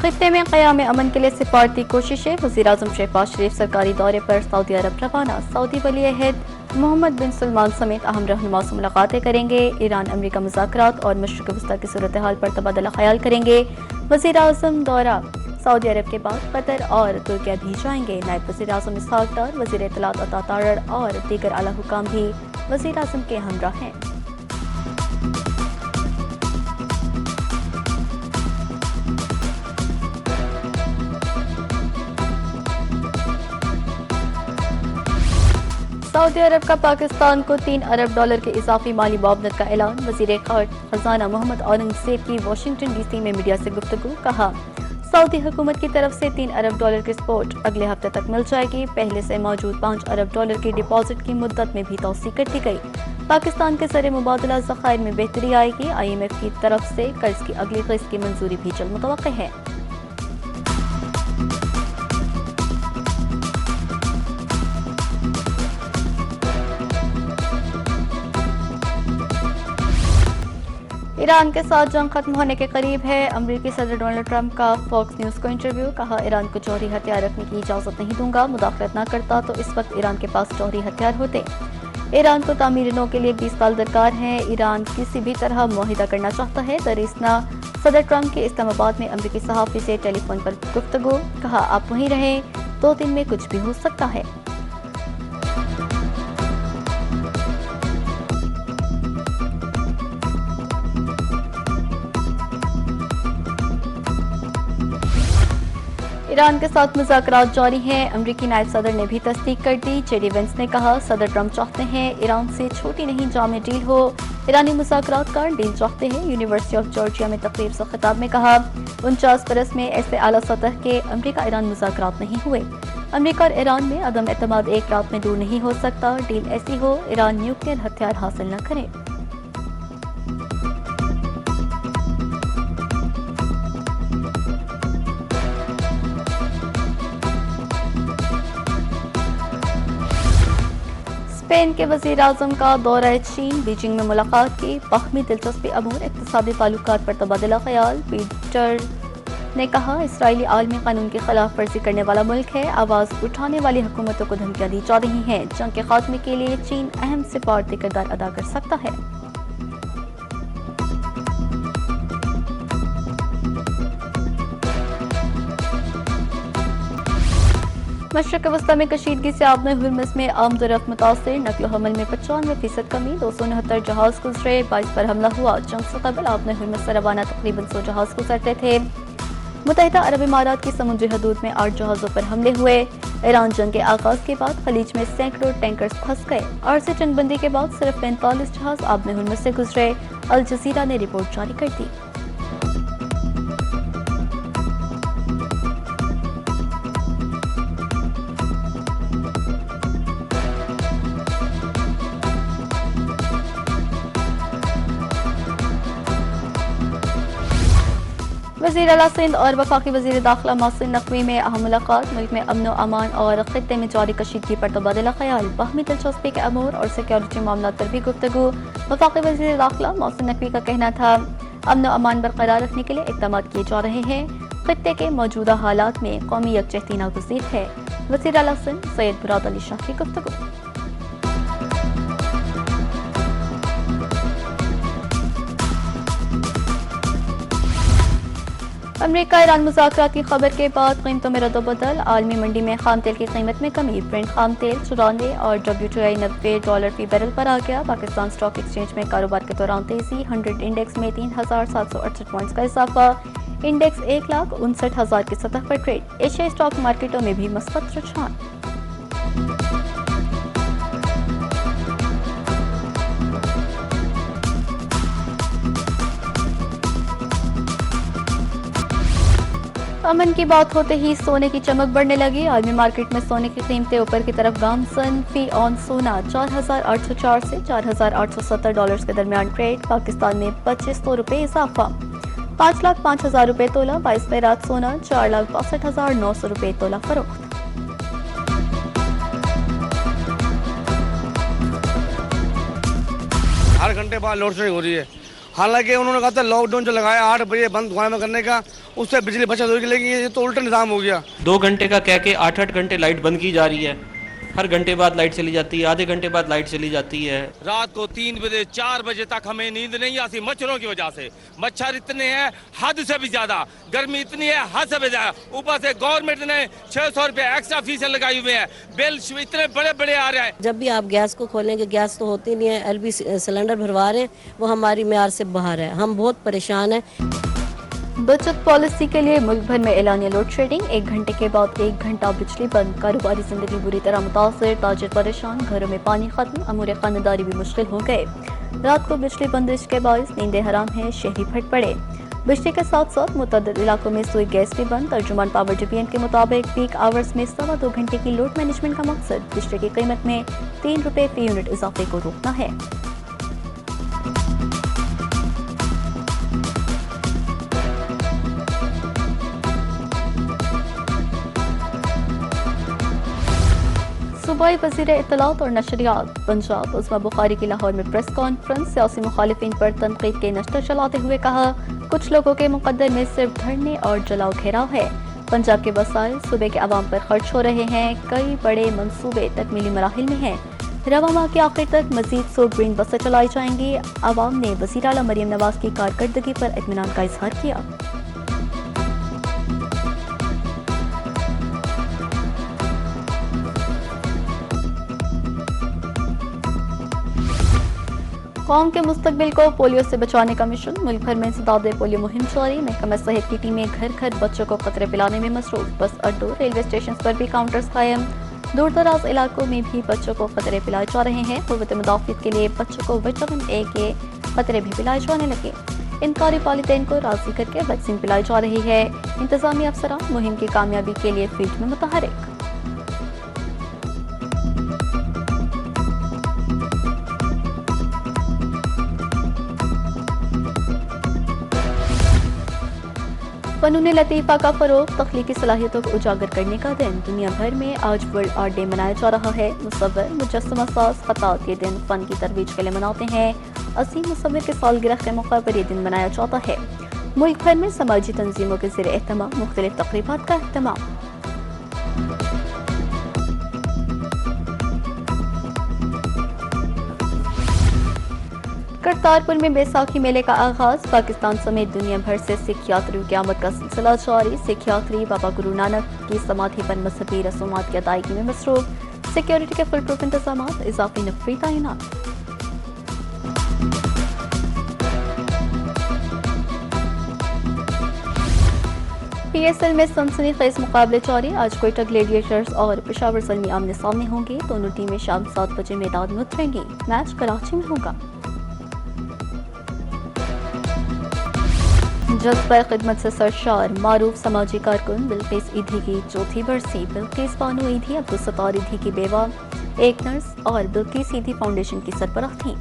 खत्ते में क़याम अमन के लिए सिफारती कोशिशें। वज़ीर-ए-आज़म शहबाज शरीफ सरकारी दौरे पर सऊदी अरब रवाना। सऊदी वली-ए-अहद मोहम्मद बिन सलमान समेत अहम रहनुमा से मुलाकातें करेंगे। ईरान अमरीका मुज़ाकरात और मशरिक़ वस्ता की सूरत हाल पर तबादला ख्याल करेंगे। वज़ीर-ए-आज़म दौरा सऊदी अरब के बाद कतर और तुर्किया भी जाएंगे। नायब वज़ीर-ए-आज़म इसहाक़ डार, वज़ीर इत्तलात अता तारड़ और दीगर आला हुकाम भी वज़ीर-ए-आज़म के हमरा हैं। सऊदी अरब का पाकिस्तान को $3 अरब के इजाफी माली मुआवनत का ऐलान। वज़ीर खजाना मोहम्मद औरंगज़ेब की वाशिंगटन DC में मीडिया से गुफ्तगू। कहा, सऊदी हुकूमत की तरफ से $3 अरब की सपोर्ट अगले हफ्ते तक मिल जाएगी। पहले से मौजूद $5 अरब की डिपॉजिट की मुद्दत में भी तौसी कर दी गई। पाकिस्तान के ज़र मुबादला ज़खायर में बेहतरी आएगी। IMF की तरफ से कर्ज की अगली किस्त की मंजूरी भी जल्द मुतवक्किल है। ईरान के साथ जंग खत्म होने के करीब है। अमरीकी सदर डोनाल्ड ट्रंप का फॉक्स न्यूज़ को इंटरव्यू। कहा, ईरान को जौहरी हथियार रखने की इजाज़त नहीं दूंगा। मुदाखलत न करता तो इस वक्त ईरान के पास जौहरी हथियार होते। ईरान को तामीर नौ के लिए 20 साल दरकार हैं। ईरान किसी भी तरह मुआहिदा करना चाहता है। दरिसना सदर ट्रंप के इस्लामाबाद में अमरीकी सहाफ़ी से टेलीफोन पर गुफ्तगू। कहा, आप वहीं रहें, 2 दिन में कुछ भी हो सकता है। ईरान के साथ मुज़ाकरात जारी हैं। अमरीकी नायब सदर ने भी तस्दीक कर दी। JD वेंस ने कहा, सदर ट्रंप चाहते हैं ईरान से छोटी नहीं जामे डील हो। ईरानी मुज़ाकरात का डील चाहते हैं। यूनिवर्सिटी ऑफ जॉर्जिया में तकरीब से खिताब में कहा, 49 बरस में ऐसे आला सतह के अमरीका ईरान मुज़ाकरात नहीं हुए। अमरीका और ईरान में अदम एतमाद एक रात में दूर नहीं हो सकता। डील ऐसी हो, ईरान न्यूक्लियर हथियार हासिल न करे। स्पेन के वज़ीर-ए-आज़म का दौरा चीन। बीजिंग में मुलाकात की। बाहमी दिलचस्पी अमूर इक़्तिसादी ताल्लुकात पर तबादला ख्याल। पीटर ने कहा, इसराइली आलमी कानून की खिलाफ वर्जी करने वाला मुल्क है। आवाज़ उठाने वाली हुकूमतों को धमकियां दी जा रही हैं। जंग के खात्मे के लिए चीन अहम सिफारती किरदार अदा कर सकता है। मशरिक़ वस्ता में कशीदगी से आबने हुर्मुज़ में आमदोरफ्त मुतासिर। नकलो हमल में 95% कमी। 269 जहाज गुजरे। 22 पर हमला हुआ। जंग से कबल आबने हुर्मुज़ से रवाना तकरीबन 100 जहाज गुजरते थे। मुत्तहिदा अरब इमारात की समुद्री हदूद में 8 जहाज़ों पर हमले हुए। ईरान जंग के आगाज के बाद खलीज में सैकड़ों टैंकर्स फंस गए। आरज़ी जंगबंदी के बाद सिर्फ 45 जहाज आबने हुर्मुज़ से गुजरे। अल जज़ीरा ने रिपोर्ट जारी कर दी। वज़ीर आला सिंध और वफाकी वज़ीर दाखिला मोहसिन नकवी में अहम मुलाकात। मुल्क में अमन अमान और खत्ते में जारी कशीदगी पर तबादला ख्याल। बाहमी दिलचस्पी के अमूर और सिक्योरिटी मामला पर भी गुफ्तगू। वफाकी वज़ीर दाखिला मोहसिन नकवी का कहना था, अमन अमान बरकरार रखने के लिए इक़दाम किए जा रहे हैं। खत्ते के मौजूदा हालात में कौमी यकजहती नागुज़ीर है। वज़ीर आला सिंध सैयद मुराद अली शाह की गुफ्तगू। अमरीका ईरान मुज़ाकरात की खबर के बाद कीमतों में रद्द-ओ-बदल। आलमी मंडी में खाम तेल की कीमत में कमी। ब्रेंट खाम तेल 94 और WTI $90 फी बैरल पर आ गया। पाकिस्तान स्टॉक एक्सचेंज में कारोबार के दौरान तेजी। 100 इंडेक्स में 3768 पॉइंट्स का इजाफा। इंडेक्स 1,59,000 की सतह पर ट्रेड। एशियाई स्टॉक मार्केटों में भी मस्बत रुझान। अमन की बात होते ही सोने की चमक बढ़ने लगी। आलमी मार्केट में सोने की कीमतें ऊपर की तरफ गामसन। फी ऑन सोना 4,804 से $4,870 के दरमियान ट्रेड। पाकिस्तान में ₹2500 इजाफा। 5,05,000 रुपये तोला। 22 में रात सोना 4,62,900 रुपये तोला फरोख्त। हर घंटे बाद लोड शेडिंग हो रही है। حالانکہ انہوں نے کہا تھا لاک ڈاؤن جو لگایا 8 بجے بند دکان میں کرنے کا، اس سے بجلی بچت ہوگی، لیکن یہ تو الٹا نظام ہو گیا. 2 گھنٹے کا کہہ کے 8 گھنٹے لائٹ بند کی جا رہی ہے. ہر گھنٹے بعد لائٹ چلی جاتی ہے، آدھے گھنٹے بعد لائٹ چلی جاتی ہے. رات کو 3 بجے 4 بجے تک ہمیں نیند نہیں آتی مچھروں کی وجہ سے. مچھر اتنے ہیں حد سے بھی زیادہ، گرمی اتنی ہے حد سے بھی زیادہ، اوپر سے گورنمنٹ نے 600 روپے ایکسٹرا فیسیں لگائی ہوئے ہیں، بل اتنے بڑے بڑے آ رہے ہیں. جب بھی آپ گیس کو کھولیں گے گیس تو ہوتی نہیں ہے، ایل پی سلنڈر بھروا رہے ہیں وہ ہماری معیار سے باہر ہے، ہم بہت پریشان ہیں. بچت پالیسی کے لیے ملک بھر میں اعلانیہ لوڈ شیڈنگ، 1 گھنٹے کے بعد 1 گھنٹہ بجلی بند، کاروباری زندگی بری طرح متاثر، تاجر پریشان، گھروں میں پانی ختم، امور خانداری بھی مشکل ہو گئے. رات کو بجلی بندش کے باعث نیندیں حرام ہیں، شہری پھٹ پڑے. بجلی کے ساتھ ساتھ متعدد علاقوں میں سوئی گیس بھی بند. ترجمان پاور ڈی پی ایم کے مطابق پیک آورز میں 2.25 گھنٹے کی لوڈ مینجمنٹ کا مقصد بجلی کی قیمت میں 3 روپے فی یونٹ اضافے کو روکنا ہے. صوبائی وزیر اطلاعات اور نشریات پنجاب عظمیٰ بخاری کی لاہور میں پریس کانفرنس، سیاسی مخالفین پر تنقید کے نشتر چلاتے ہوئے کہا کچھ لوگوں کے مقدر میں صرف دھرنے اور جلاؤ گھیراؤ ہے. پنجاب کے وسائل صوبے کے عوام پر خرچ ہو رہے ہیں، کئی بڑے منصوبے تکمیلی مراحل میں ہیں. رواں ماہ کے آخر تک مزید 100 گرین بسیں چلائی جائیں گی. عوام نے وزیر اعلیٰ مریم نواز کی کارکردگی پر اطمینان کا اظہار کیا. قوم کے مستقبل کو پولیو سے بچانے کا مشن، ملک بھر میں انسداد پولیو مہم جاری. محکمہ صحت کی ٹیمیں گھر گھر بچوں کو قطرے پلانے میں مصروف. بس اڈوں، ریلوے اسٹیشنز پر بھی کاؤنٹرز قائم. دور دراز علاقوں میں بھی بچوں کو قطرے پلائے جا رہے ہیں. قوت مدافعت کے لیے بچوں کو وٹامن اے کے قطرے بھی پلائے جانے لگے. انکاری والدین کو راضی کر کے ویکسین پلائی جا رہی ہے. انتظامی افسران مہم کی کامیابی کے لیے فیلڈ میں متحرک. فنون لطیفہ کا فروغ، تخلیقی صلاحیتوں کو اجاگر کرنے کا دن. دنیا بھر میں آج ورلڈ آرٹ ڈے منایا جا رہا ہے. مصور، مجسمہ ساز، خطاط یہ دن فن کی ترویج کے لیے مناتے ہیں. عظیم مصور کے سالگرہ کے موقع پر یہ دن منایا جاتا ہے. ملک بھر میں سماجی تنظیموں کے زیر اہتمام مختلف تقریبات کا اہتمام. کرتارپور میں بیساکھی میلے کا آغاز، پاکستان سمیت دنیا بھر سے سکھ یاتریوں کی آمد کا سلسلہ جاری. سکھ یاتری بابا گرو نانک کی سمادھی پر مذہبی رسومات کی ادائیگی میں مصروف. سیکیورٹی کے فل پروف انتظامات، اضافی نفری تعینات. پی ایس ایل میں سنسنی خیز مقابلے جاری. آج کوئٹہ گلیڈیٹرز اور پشاور زلمی آمنے سامنے ہوں گے. دونوں ٹیمیں شام 7 بجے میدان میں اتریں گی. میچ کراچی میں ہوگا. جذبہ خدمت سے سرشار معروف سماجی کارکن بلقیس ایدھی کی چوتھی برسی. بلقیس بانو ایدھی عبدالستار ایدھی کی بیوہ، ایک نرس اور بلقیس ایدھی فاؤنڈیشن کی سربراہ تھیں.